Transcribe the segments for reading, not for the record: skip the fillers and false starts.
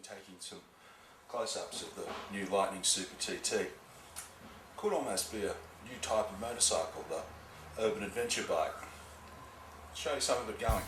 been taking some close-ups of the new Lightning Super TT. Could almost be a new type of motorcycle, the urban adventure bike. I'll show you some of it going.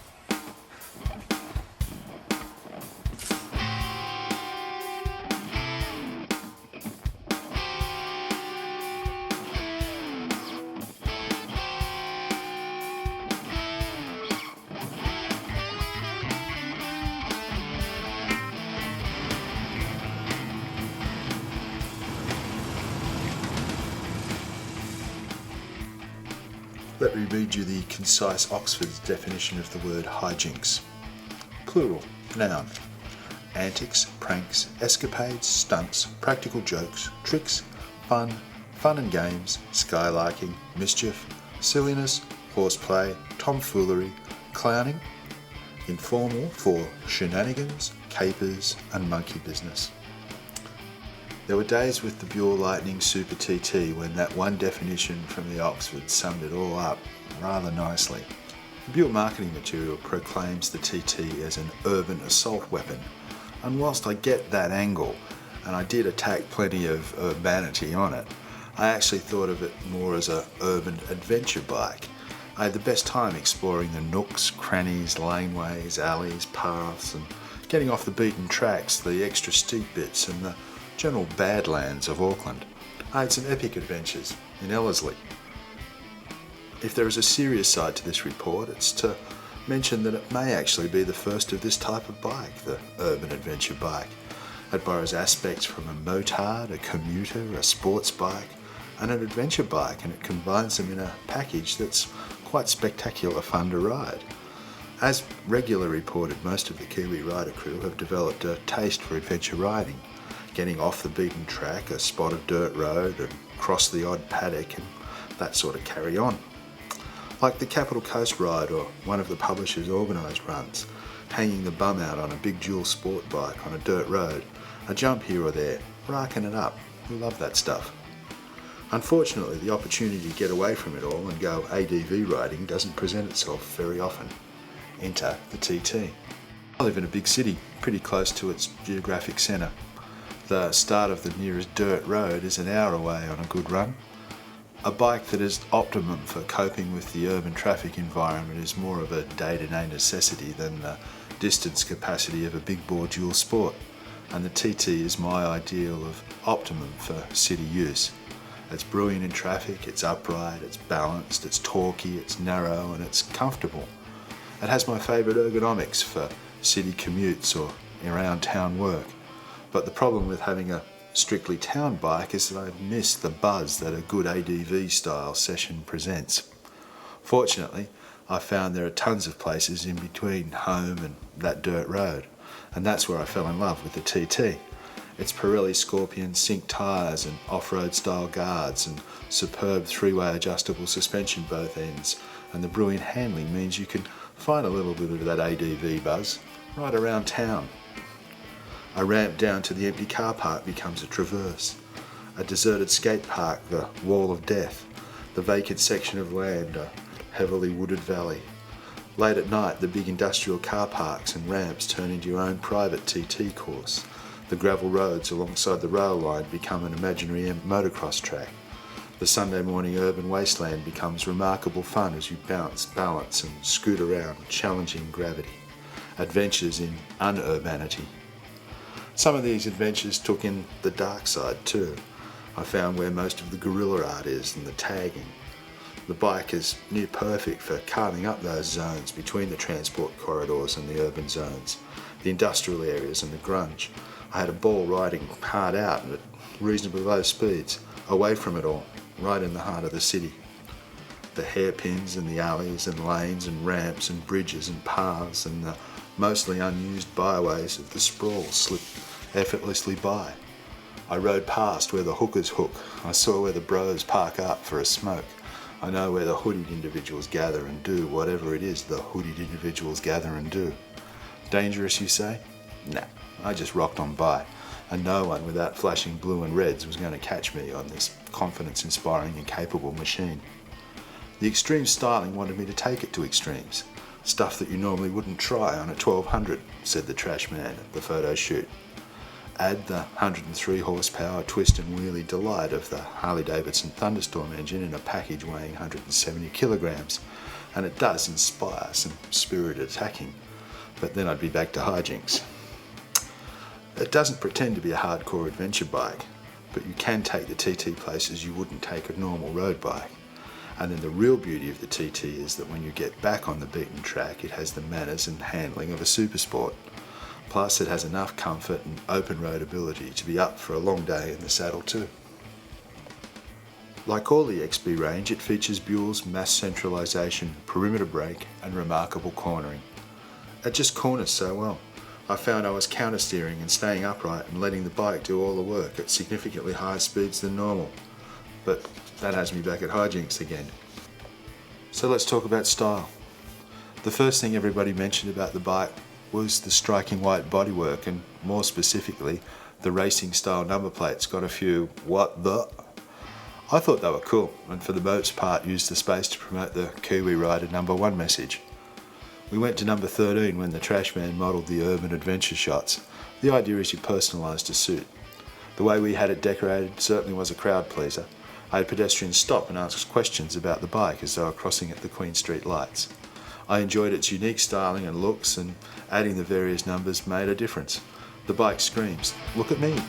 Let me read you the concise Oxford's definition of the word hijinks. Plural, noun. Antics, pranks, escapades, stunts, practical jokes, tricks, fun and games, skylarking, mischief, silliness, horseplay, tomfoolery, clowning. Informal for shenanigans, capers and monkey business. There were days with the Buell Lightning Super TT when that one definition from the Oxford summed it all up rather nicely. The Buell marketing material proclaims the TT as an urban assault weapon, and whilst I get that angle, and I did attack plenty of urbanity on it, I actually thought of it more as an urban adventure bike. I had the best time exploring the nooks, crannies, laneways, alleys, paths, and getting off the beaten tracks, the extra steep bits and the general badlands of Auckland. I had some epic adventures in Ellerslie. If there is a serious side to this report, it's to mention that it may actually be the first of this type of bike, the urban adventure bike. It borrows aspects from a motard, a commuter, a sports bike, and an adventure bike, and it combines them in a package that's quite spectacular fun to ride. As regularly reported, most of the Kiwi rider crew have developed a taste for adventure riding, getting off the beaten track, a spot of dirt road, and cross the odd paddock and that sort of carry on. Like the Capital Coast ride or one of the publishers' organised runs, hanging the bum out on a big dual sport bike on a dirt road, a jump here or there, racking it up. We love that stuff. Unfortunately, the opportunity to get away from it all and go ADV riding doesn't present itself very often. Enter the TT. I live in a big city, pretty close to its geographic centre. The start of the nearest dirt road is an hour away on a good run. A bike that is optimum for coping with the urban traffic environment is more of a day-to-day necessity than the distance capacity of a big bore dual sport, and the TT is my ideal of optimum for city use. It's brilliant in traffic, it's upright, it's balanced, it's torquey, it's narrow and it's comfortable. It has my favourite ergonomics for city commutes or around town work. But the problem with having a strictly town bike is that I miss the buzz that a good ADV style session presents. Fortunately, I found there are tons of places in between home and that dirt road, and that's where I fell in love with the TT. Its Pirelli Scorpion sync tyres and off-road style guards and superb three-way adjustable suspension both ends, and the brilliant handling means you can find a little bit of that ADV buzz right around town. A ramp down to the empty car park becomes a traverse. A deserted skate park, the wall of death. The vacant section of land, a heavily wooded valley. Late at night, the big industrial car parks and ramps turn into your own private TT course. The gravel roads alongside the rail line become an imaginary motocross track. The Sunday morning urban wasteland becomes remarkable fun as you bounce, balance and scoot around, challenging gravity. Adventures in unurbanity. Some of these adventures took in the dark side too. I found where most of the guerrilla art is and the tagging. The bike is near perfect for carving up those zones between the transport corridors and the urban zones, the industrial areas and the grunge. I had a ball riding hard out at reasonably low speeds, away from it all, right in the heart of the city. The hairpins and the alleys and lanes and ramps and bridges and paths and the mostly unused byways of the sprawl slip effortlessly by. I rode past where the hookers hook. I saw where the bros park up for a smoke. I know where the hoodied individuals gather and do whatever it is the hoodied individuals gather and do. Dangerous, you say? Nah, I just rocked on by, and no one without flashing blue and reds was going to catch me on this confidence-inspiring and capable machine. The extreme styling wanted me to take it to extremes. Stuff that you normally wouldn't try on a 1200, said the trash man at the photo shoot. Add the 103 horsepower twist and wheelie delight of the Harley-Davidson Thunderstorm engine in a package weighing 170 kilograms, and it does inspire some spirited attacking, but then I'd be back to hijinks. It doesn't pretend to be a hardcore adventure bike, but you can take the TT places you wouldn't take a normal road bike. And then the real beauty of the TT is that when you get back on the beaten track, it has the manners and handling of a supersport. Plus it has enough comfort and open road ability to be up for a long day in the saddle too. Like all the XB range, it features Buell's mass centralisation, perimeter brake and remarkable cornering. It just corners so well. I found I was counter-steering and staying upright and letting the bike do all the work at significantly higher speeds than normal. But that has me back at hijinks again. So let's talk about style. The first thing everybody mentioned about the bike was the striking white bodywork, and more specifically, the racing style number plates got a few "what the?" I thought they were cool, and for the most part used the space to promote the Kiwi Rider #1 message. We went to number 13 when the Trashman modelled the urban adventure shots. The idea is you personalise to suit. The way we had it decorated certainly was a crowd pleaser. I had pedestrians stop and ask questions about the bike as they were crossing at the Queen Street lights. I enjoyed its unique styling and looks, and adding the various numbers made a difference. The bike screams, "Look at me."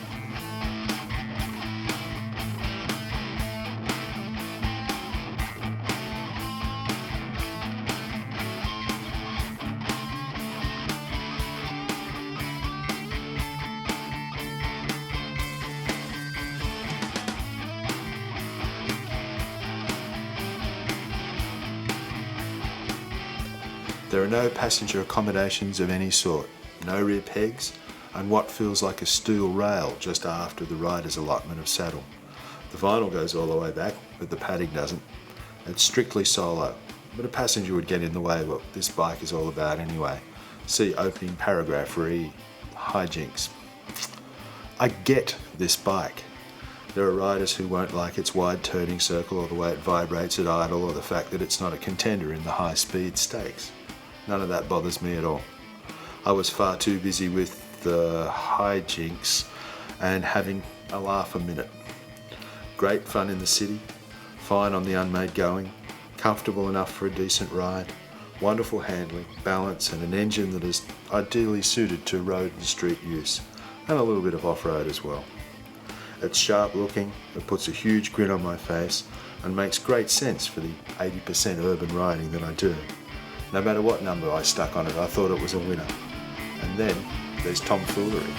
There are no passenger accommodations of any sort, no rear pegs, and what feels like a steel rail just after the rider's allotment of saddle. The vinyl goes all the way back, but the padding doesn't. It's strictly solo, but a passenger would get in the way of what this bike is all about anyway. See opening paragraph re hijinks. I get this bike. There are riders who won't like its wide turning circle or the way it vibrates at idle or the fact that it's not a contender in the high speed stakes. None of that bothers me at all. I was far too busy with the hijinks and having a laugh a minute. Great fun in the city, fine on the unmade going, comfortable enough for a decent ride, wonderful handling, balance and an engine that is ideally suited to road and street use, and a little bit of off-road as well. It's sharp looking, it puts a huge grin on my face and makes great sense for the 80% urban riding that I do. No matter what number I stuck on it, I thought it was a winner. And then there's tomfoolery.